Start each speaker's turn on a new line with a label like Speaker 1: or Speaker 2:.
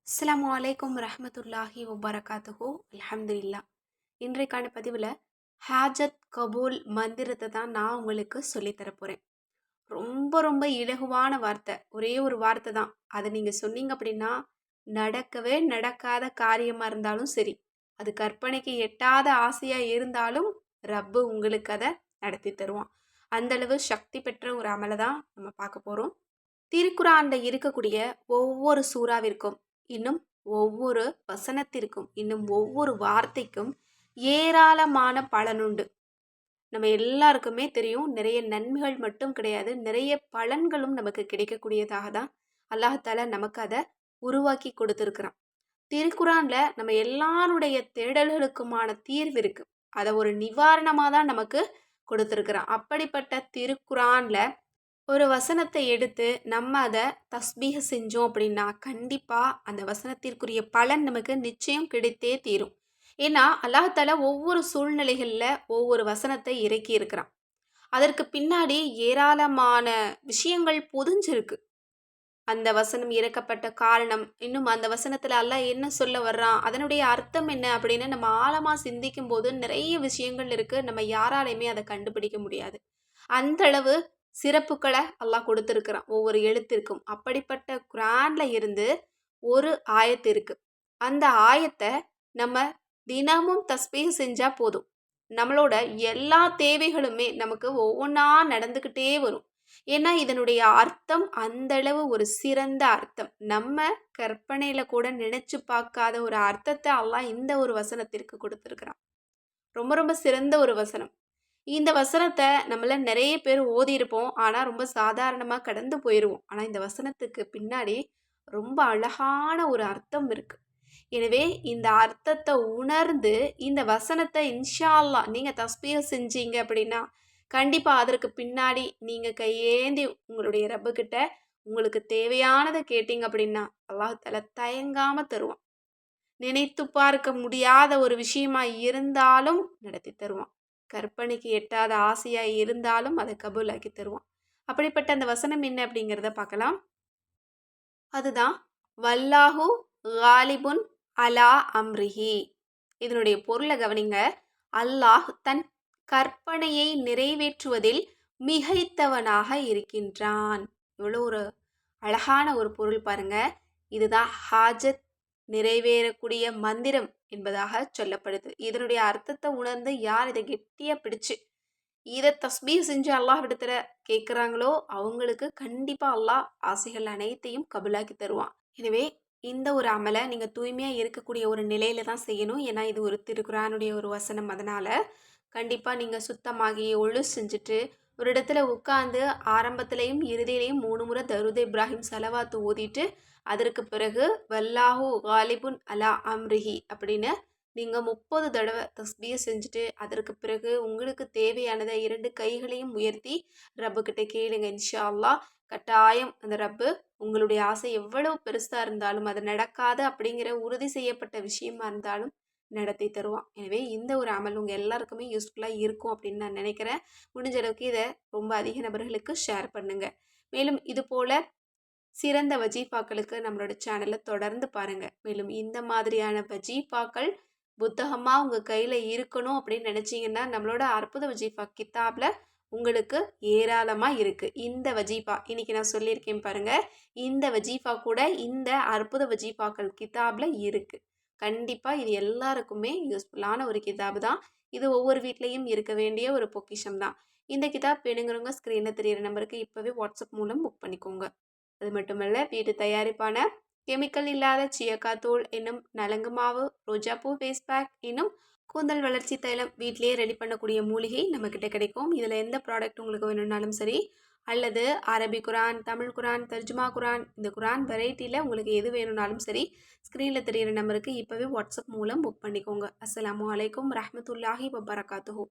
Speaker 1: அஸ்ஸலாமு அலைக்கும் ரஹ்மத்துல்லாஹி வபரகாத்துஹு அல்ஹம்துலில்லா. இன்றைக்கான பதிவில் ஹாஜத் கபூல் மந்திரத்தை தான் நான் உங்களுக்கு சொல்லித்தர போகிறேன். ரொம்ப ரொம்ப இலகுவான வார்த்தை, ஒரே ஒரு வார்த்தை தான். அதை நீங்கள் சொன்னீங்க அப்படின்னா நடக்கவே நடக்காத காரியமாக இருந்தாலும் சரி, அது கற்பனைக்கு எட்டாத ஆசையாக இருந்தாலும் ரப்பு உங்களுக்கு அதை நடத்தி தருவான். அந்தளவு சக்தி பெற்ற ஒரு அமலை தான் நம்ம பார்க்க போகிறோம். திருக்குரான்ல இருக்கக்கூடிய ஒவ்வொரு சூறாவிற்கும், இன்னும் ஒவ்வொரு வசனத்திற்கும், இன்னும் ஒவ்வொரு வார்த்தைக்கும் ஏராளமான பலனுண்டு. நம்ம எல்லாருக்குமே தெரியும், நிறைய நன்மைகள் மட்டும் கிடையாது, நிறைய பலன்களும் நமக்கு கிடைக்கக்கூடியதாக தான் அல்லாஹால நமக்கு அதை உருவாக்கி கொடுத்துருக்குறான். திருக்குரான்ல நம்ம எல்லாருடைய தேடல்களுக்குமான தீர்வு இருக்கு. அதை ஒரு நிவாரணமாக தான் நமக்கு கொடுத்துருக்குறான். அப்படிப்பட்ட திருக்குரான்ல ஒரு வசனத்தை எடுத்து நம்ம அதை தஸ்பீக செஞ்சோம் அப்படின்னா கண்டிப்பாக அந்த வசனத்திற்குரிய பலன் நமக்கு நிச்சயம் கிடைத்தே தீரும். ஏன்னா அல்லாஹால ஒவ்வொரு சூழ்நிலைகளில் ஒவ்வொரு வசனத்தை இறக்கி இருக்கிறான். அதற்கு பின்னாடி ஏராளமான விஷயங்கள் பொதிஞ்சிருக்கு. அந்த வசனம் இறக்கப்பட்ட காரணம், இன்னும் அந்த வசனத்தில் அல்லாஹ் என்ன சொல்ல வர்றான், அதனுடைய அர்த்தம் என்ன அப்படின்னு நம்ம ஆழமாக சிந்திக்கும் போது நிறைய விஷயங்கள் இருக்குது. நம்ம யாராலையுமே அதை கண்டுபிடிக்க முடியாது. அந்த அளவு சிறப்புகளை அல்லாஹ் கொடுத்துருக்குறான் ஒவ்வொரு எழுத்திற்கும். அப்படிப்பட்ட குரான்ல இருந்து ஒரு ஆயத்து இருக்கு. அந்த ஆயத்தை நம்ம தினமும் தஸ்பீஹ் செஞ்சா போதும், நம்மளோட எல்லா தேவைகளுமே நமக்கு ஒவ்வொன்றா நடந்துக்கிட்டே வரும். ஏன்னா இதனுடைய அர்த்தம் அந்த அளவு ஒரு சிறந்த அர்த்தம். நம்ம கற்பனையில கூட நினைச்சு பார்க்காத ஒரு அர்த்தத்தை அல்லாஹ் இந்த ஒரு வசனத்திற்கு கொடுத்துருக்கிறான். ரொம்ப ரொம்ப சிறந்த ஒரு வசனம். இந்த வசனத்தை நம்மள நிறைய பேர் ஓதியிருப்போம். ஆனால் ரொம்ப சாதாரணமாக கடந்து போயிடுவோம். ஆனால் இந்த வசனத்துக்கு பின்னாடி ரொம்ப அழகான ஒரு அர்த்தம் இருக்குது. எனவே இந்த அர்த்தத்தை உணர்ந்து இந்த வசனத்தை இன்ஷா அல்லாஹ் நீங்கள் தஸ்பீஹ் செஞ்சீங்க அப்படின்னா கண்டிப்பாக அதற்கு பின்னாடி நீங்கள் கையேந்தி உங்களுடைய ரப்புக்கிட்ட உங்களுக்கு தேவையானதை கேட்டீங்க அப்படின்னா அல்லாஹ் தயங்காமல் தருவான். நினைத்து பார்க்க முடியாத ஒரு விஷயமா இருந்தாலும் நடத்தி தருவான். கற்பனைக்கு எட்டாத ஆசையாக இருந்தாலும் அதை கபூலாக்கி தருவான். அப்படிப்பட்ட அந்த வசனம் என்ன அப்படிங்கிறத பார்க்கலாம். அதுதான் வல்லாஹு காலிபுன் அலா அம்ரிஹி. இதனுடைய பொருளை கவனிங்க. அல்லாஹ் தன் கற்பனையை நிறைவேற்றுவதில் மிகைத்தவனாக இருக்கின்றான். இவ்வளோ ஒரு அழகான ஒரு பொருள் பாருங்க. இதுதான் ஹாஜத் நிறைவேறக்கூடிய மந்திரம் என்பதாக சொல்லப்படுது. இதனுடைய அர்த்தத்தை உணர்ந்து யார் இதை கெட்டியாக பிடிச்சு இதை தஸ்பீஹ் செஞ்சு அல்லாஹ் இடத்துல கேட்குறாங்களோ அவங்களுக்கு கண்டிப்பாக அல்லாஹ் ஆசைகள் அனைத்தையும் கபுலாக்கி தருவான். எனவே இந்த ஒரு அமலை நீங்கள் தூய்மையாக இருக்கக்கூடிய ஒரு நிலையில தான் செய்யணும். ஏன்னா இது ஒரு திருக்குரானுடைய ஒரு வசனம். அதனால் கண்டிப்பாக நீங்கள் சுத்தமாகி ஒழு செஞ்சுட்டு ஒரு இடத்துல உட்காந்து ஆரம்பத்திலையும் இறுதியிலையும் 3 முறை தருத் இப்ராஹிம் சலவாத்து ஓதிட்டு அதற்கு பிறகு வல்லாஹு காலிபுன் அலா அம்ரிஹி அப்படின்னு நீங்கள் 30 தடவை தஸ்பீஹ் செஞ்சுட்டு அதற்கு பிறகு உங்களுக்கு தேவையானதை 2 கைகளையும் உயர்த்தி ரப்புக்கிட்ட கேளுங்க. இன்ஷா அல்லாஹ் கட்டாயம் அந்த ரப்பு உங்களுடைய ஆசை எவ்வளவு பெருசாக இருந்தாலும் அது நடக்காது அப்படிங்கிற உறுதி செய்யப்பட்ட விஷயமா இருந்தாலும் நடத்தி தருவான். எனவே இந்த ஒரு அமல் உங்கள் எல்லாருக்குமே யூஸ்ஃபுல்லாக இருக்கும் அப்படின்னு நான் நினைக்கிறேன். முடிஞ்ச அளவுக்கு இதை ரொம்ப அதிக நபர்களுக்கு ஷேர் பண்ணுங்கள். மேலும் இது போல் சிறந்த வஜீஃபாக்களுக்கு நம்மளோட சேனலை தொடர்ந்து பாருங்கள். மேலும் இந்த மாதிரியான வஜீஃபாக்கள் புத்தகமாக உங்கள் கையில் இருக்கணும் அப்படின்னு நினச்சிங்கன்னா நம்மளோட அற்புத வஜீஃபா கித்தாபில் உங்களுக்கு ஏராளமாக இருக்குது. இந்த வஜீஃபா இன்றைக்கி நான் சொல்லியிருக்கேன் பாருங்கள், இந்த வஜீஃபா கூட இந்த அற்புத வஜீஃபாக்கள் கித்தாபில் இருக்குது. கண்டிப்பாக இது எல்லாருக்குமே யூஸ்ஃபுல்லான ஒரு கிதாபு தான். இது ஒவ்வொரு வீட்லேயும் இருக்க வேண்டிய ஒரு பொக்கிஷம் தான். இந்த கிதாப் வேணுங்கிறவங்க ஸ்க்ரீனில் தெரியிற நம்பருக்கு இப்போவே வாட்ஸ்அப் மூலம் புக் பண்ணிக்கோங்க. அது மட்டுமல்ல, வீட்டு தயாரிப்பான கெமிக்கல் இல்லாத சியக்கா தூள் என்னும் நலங்கு மாவு, ரோஜாப்பூ ஃபேஸ் பேக் இன்னும் கூந்தல் வளர்ச்சி தைலம் வீட்டிலேயே ரெடி பண்ணக்கூடிய மூலிகை நம்மக்கிட்ட கிடைக்கும். இதில் எந்த ப்ராடக்ட் உங்களுக்கு வேணும்னாலும் சரி, அல்லது அரபி குரான், தமிழ் குரான், தர்ஜுமா குரான், இந்த குரான் வெரைட்டியில் உங்களுக்கு எது வேணும்னாலும் சரி ஸ்க்ரீனில் தெரிகிற நம்பருக்கு இப்போவே வாட்ஸ்அப் மூலம் புக் பண்ணிக்கோங்க. அஸ்ஸலாமு அலைக்கும் ரஹ்மத்துல்லாஹி வபரகாத்துஹு.